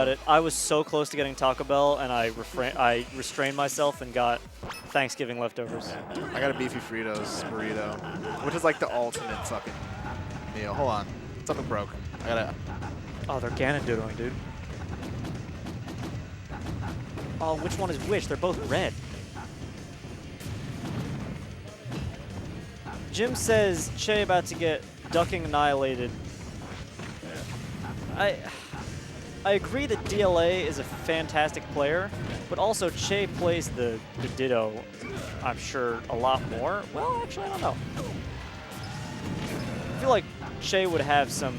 I was so close to getting Taco Bell, and I restrained myself and got Thanksgiving leftovers. I got a beefy Fritos burrito, which is like the ultimate fucking meal. Hold on, something broke. I gotta. Oh, they're Ganon doodling, dude. Oh, which one is which? They're both red. Jim says Che about to get ducking annihilated. I agree that DLA is a fantastic player, but also Che plays the Ditto, I'm sure, a lot more. Well, actually, I don't know. I feel like Che would have some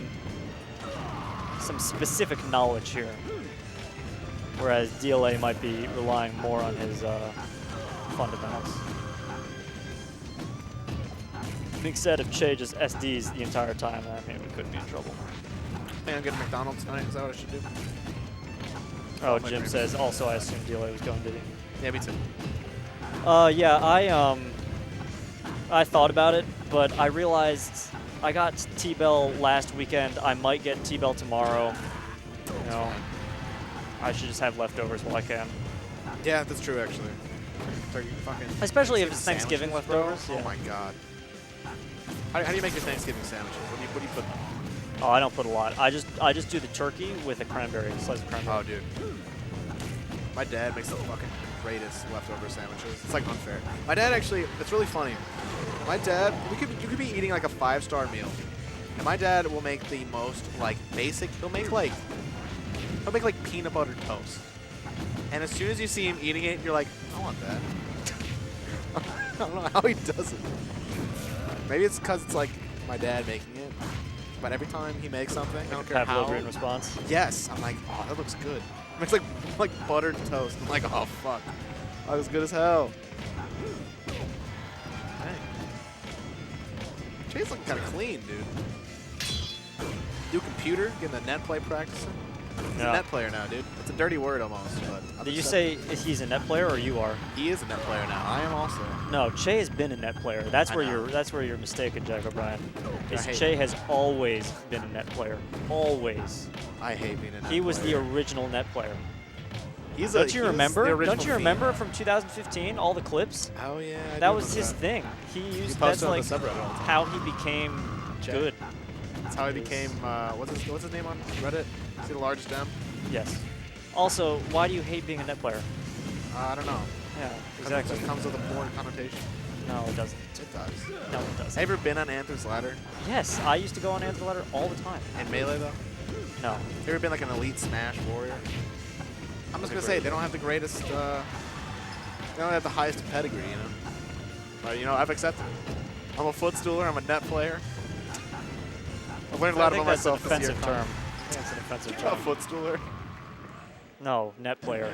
specific knowledge here, whereas DLA might be relying more on his fundamentals. Being said, if Che just SDs the entire time, I mean, we could be in trouble. Hey, I'm getting McDonald's tonight. Is that what I should do? Oh, Jim says, also I assume DLA was going Diddy. Yeah, me too. Yeah, I thought about it, but I realized I got T-Bell last weekend. I might get T-Bell tomorrow. You know, I should just have leftovers while I can. Yeah, that's true, actually. Especially if it's Thanksgiving leftovers. Yeah. Oh my god. How do you make your Thanksgiving sandwiches? What do you put in them? Oh, I don't put a lot. I just do the turkey with a cranberry, slice of cranberry. Oh, dude. My dad makes the fucking greatest leftover sandwiches. It's like unfair. My dad actually, it's really funny. My dad, you could be eating like a 5-star meal, and my dad will make the most like basic. He'll make like peanut butter toast, and as soon as you see him eating it, you're like, I want that. I don't know how he does it. Maybe it's because it's like my dad making it. But every time he makes something, I don't care how. Pavlovian response. Yes, I'm like, oh, that looks good. It makes like buttered toast. I'm like, oh fuck, that was good as hell. Dang. Che's looking kind of clean, dude. New computer, getting the net play practicing. He's a net player now, dude. It's a dirty word almost. But did you say he's a net player or you are? He is a net player now. I am also. No, Che has been a net player. That's where you're mistaken, Jack O'Brien. Che has always been a net player. Always. I hate being a net player. He was the original net player. Don't you remember? Don't you remember from 2015 all the clips? Oh yeah. That was his thing. He used that's like how he became good. That's how he became. What's his name on Reddit? Is he the largest M? Yes. Also, why do you hate being a net player? I don't know. Yeah, exactly. It comes with a poor connotation. No, it doesn't. It does. No, it doesn't. Have you ever been on Anther's Ladder? Yes, I used to go on Anther's Ladder all the time. In Melee, though? No. Have you ever been like an Elite Smash Warrior? I'm just going to say, they don't have the greatest, they don't have the highest pedigree, you know? But, you know, I've accepted it. I'm a footstooler, I'm a net player. I've learned a lot about myself this year. Term. I think that's an offensive term. A footstooler? No, net player.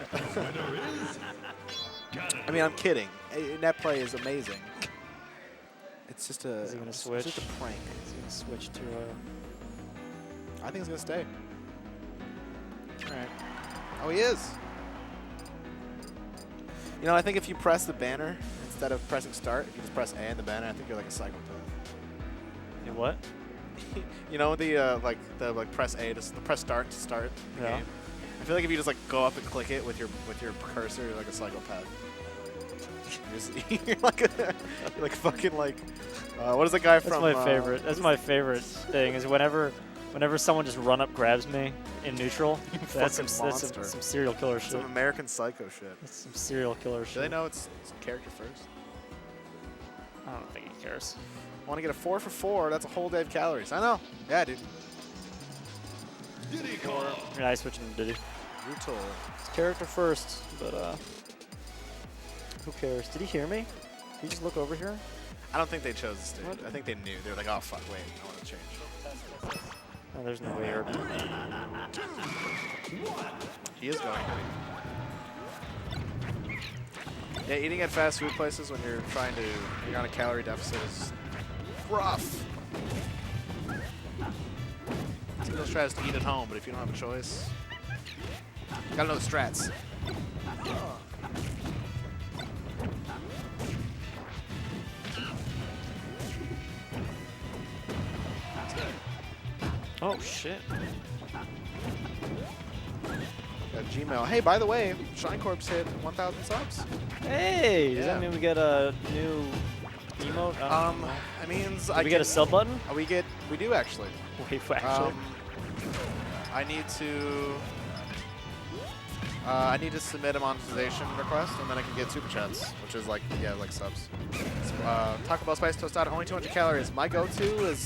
I mean, I'm kidding. Net play is amazing. It's just a. Is he gonna switch? It's just a prank. Is he gonna switch to? I think he's gonna stay. All right. Oh, he is. You know, I think if you press the banner instead of pressing start, if you just press A in the banner, I think you're like a psychopath. You what? You know the press A to press start to start the game. I feel like if you just like go up and click it with your cursor, you're like a psychopath. You're like fucking like what is the guy from? That's my favorite. That's my favorite thing is whenever someone just run up grabs me in neutral. That's some serial killer shit. Some American Psycho shit. That's some serial killer shit. Do they know it's character first? I don't think he cares. Want to get a 4 for 4? That's a whole day of calories. I know. Yeah, dude. Diddy call. Yeah, I switching to Diddy. Brutal. It's character first, but who cares? Did he hear me? Did he just look over here? I don't think they chose the stage. What? I think they knew. They were like, oh fuck, wait, I want to change. Oh, there's no way. He is going. Yeah, eating at fast food places when you're on a calorie deficit is rough. Somebody tries to eat at home, but if you don't have a choice, you gotta know the strats. Oh shit. Gmail. Hey, by the way, Shine Corps hit 1,000 subs. Hey, does Yeah. that mean we get a new emote? That means we get a sub button? We do actually. Wait, actually. I need to submit a monetization request, and then I can get super chats, which is like subs. Taco Bell spicy tostada, only 200 calories. My go-to is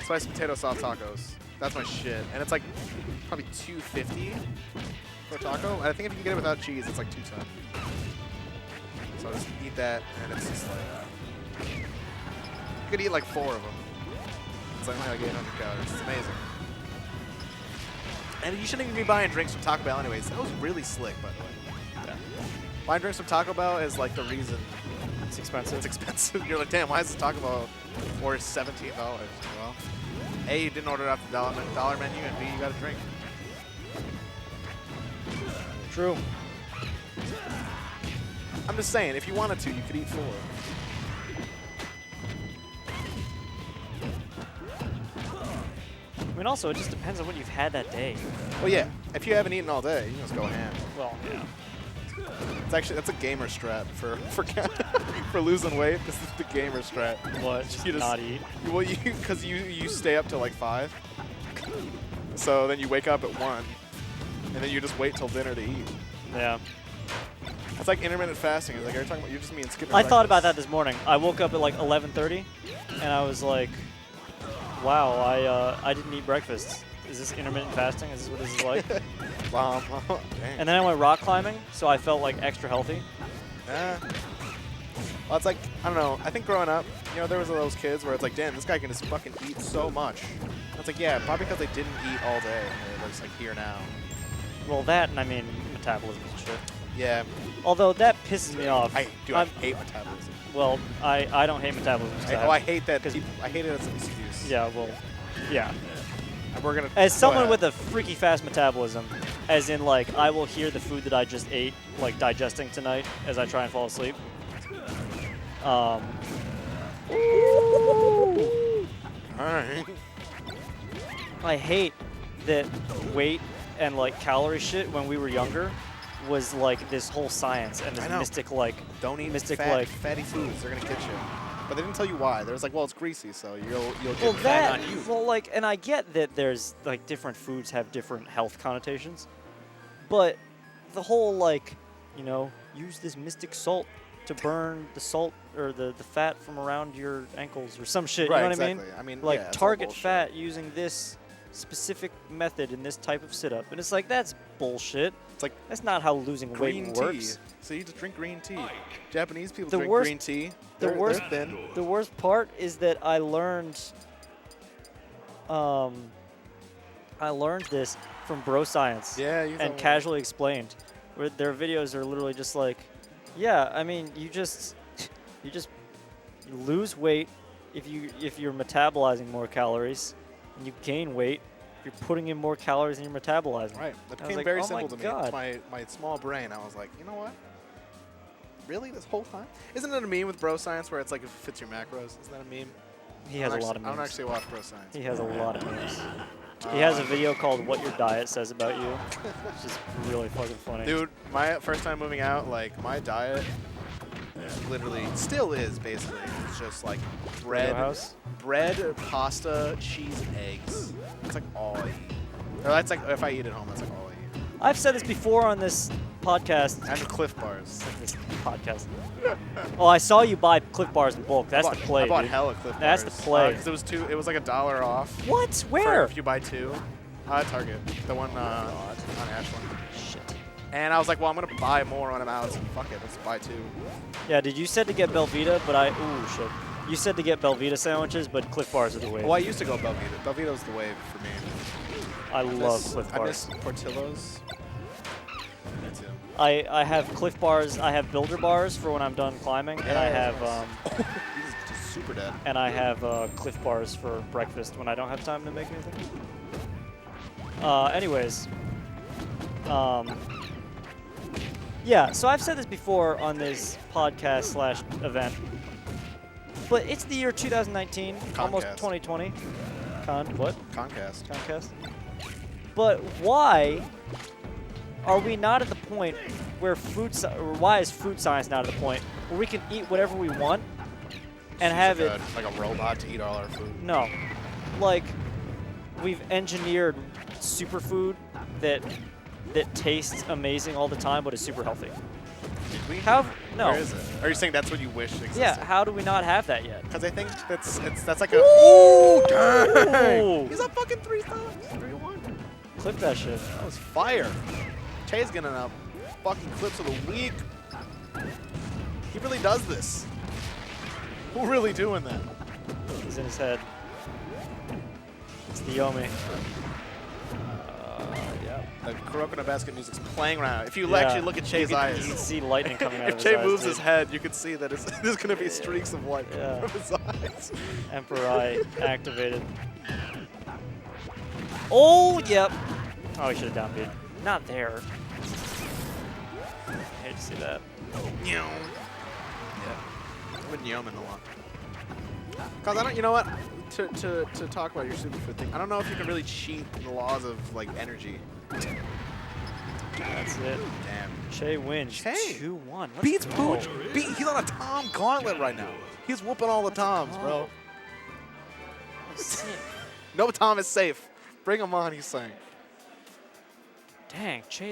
spiced potato soft tacos. That's my shit, and it's like probably 250 for a taco. And I think if you can get it without cheese, it's like 210. So I just eat that, and it's just like you could eat like 4 of them. It's only like 800 calories. It's amazing. And you shouldn't even be buying drinks from Taco Bell anyways. That was really slick, by the way. Yeah. Buying drinks from Taco Bell is like the reason It's expensive. it's expensive. You're like, damn, why is this Taco Bell for $17? Well, A, you didn't order it off the dollar menu, and B, you got a drink. True. I'm just saying, if you wanted to, you could eat 4. I mean, also, it just depends on what you've had that day. Well, yeah, if you haven't eaten all day, you can just go ham. Well, yeah. It's actually, that's a gamer strat for for losing weight. This is the gamer strat. What? Just You just- not eat? Well, because you stay up till like 5. So then you wake up at 1, and then you just wait till dinner to eat. Yeah. It's like intermittent fasting. It's like you're talking about, you just mean skipping I thought about that breakfast. this morning. I woke up at like 11:30, and I was like, wow, I didn't eat breakfast. Is this intermittent fasting? Is this what this is like? Dang. And then I went rock climbing, so I felt like extra healthy. Yeah. Well, it's like, I don't know. I think growing up, there was those kids where it's like, damn, this guy can just fucking eat so much. And it's like, yeah, probably because they didn't eat all day. And they're just like here now. Well, that, and I mean, metabolism and shit. Yeah. Although that pisses me off. I hate metabolism. Well, I don't hate metabolism. I hate that. I hate it as an excuse. Yeah, well, yeah. And we're gonna. As go someone ahead. with a freaky fast metabolism, as in like I will hear the food that I just ate like digesting tonight as I try and fall asleep. All right. I hate that weight and like calorie shit when we were younger was like this whole science and this I know. mystic like Don't eat fatty foods. They're gonna get you. But they didn't tell you why. There's like, well, it's greasy, so you'll get fat on you. Well, like, and I get that there's like different foods have different health connotations, but the whole like, use this mystic salt to burn the salt or the fat from around your ankles or some shit. Right, You know what exactly. I mean? I mean, Like yeah, it's all target bullshit. fat using this specific method in this type of sit-up, and it's like that's bullshit. It's like That's not how losing green weight tea. works. So you just drink green tea. Japanese people The drink worst- green tea. the They're worst- thin. The worst part is that I learned this from Bro Science. Yeah, you And told me. casually explained, where their videos are literally just like, yeah, I mean, you lose weight if you're metabolizing more calories, and you gain weight if you're putting in more calories than you're metabolizing. Right. That I was became like, very oh simple my to God. me. My small brain, I was like, you know what? Really? This whole time? Isn't it a meme with Bro Science where it's like if it fits your macros? Isn't that a meme? He has a lot of I don't memes. actually watch Bro Science. He has a lot of memes. He has a video called "What Your Diet Says About You," which is really fucking funny. Dude, my first time moving out, like my diet literally still is basically. It's just like bread, House? pasta, cheese, and eggs. It's like all I eat. Or that's like if I eat at home, that's like all I eat. I've said this before on this podcast. And the Cliff Bars. This podcast. Oh, I saw you buy Cliff Bars in bulk. That's the play, I bought dude. hella Cliff Bars. That's the play. Because it was like $1 off. What? For Where? if you buy 2. Target. The one on Ashland. Shit. And I was like, well, I'm going to buy more when I'm out, so fuck it, let's buy 2. Yeah, dude, you said to get Belvita, but ooh, shit. You said to get Belvita sandwiches, but Cliff Bars are the way. Well, I used to go Belvita. Belvita's the wave for me. I love Cliff I Bars. miss Portillo's. Me too. I have Cliff Bars. I have Builder Bars for when I'm done climbing, and I have He's just super dead. Cliff Bars for breakfast when I don't have time to make anything. Anyways, yeah. So I've said this before on this podcast / event, but it's the year 2019, almost Concast. 2020. What? Concast. Concast. But why are we not at the point where or why is food science not at the point where we can eat whatever we want and have it like a robot to eat all our food? No, like we've engineered superfood that tastes amazing all the time, but is super healthy. Did we? How? No. Where is it? Are you saying that's what you wish existed? Yeah. How do we not have that yet? Because I think that's like a. Ooh, dang! Ooh. He's up fucking 3 times. 3-1. Clip that shit. That was fire. Che's getting up fucking clips of the week. He really does this. Who really doing that? He's in his head. It's the Yomi. Yeah. The Kuroko no Basket music's playing right now. If you actually look at Che's eyes. You can see lightning coming out of If his Che eyes. moves too. his head, you can see that there's going to be streaks of light Yeah. from his eyes. Emperor Eye activated. Oh, yep. Oh, he should have downbeat. Not there. I hate to see that. Yeah. I've been yeoman a lot. Cause I don't, you know what? To talk about your superfood thing, I don't know if you can really cheat the laws of like energy. That's it. Damn. Che wins. Che 2-1. Let's Beats go. Pooch. He's on a Tom gauntlet right now. He's whooping all the Toms, bro. Sick. No Tom is safe. Bring him on, he's saying. Dang, Che's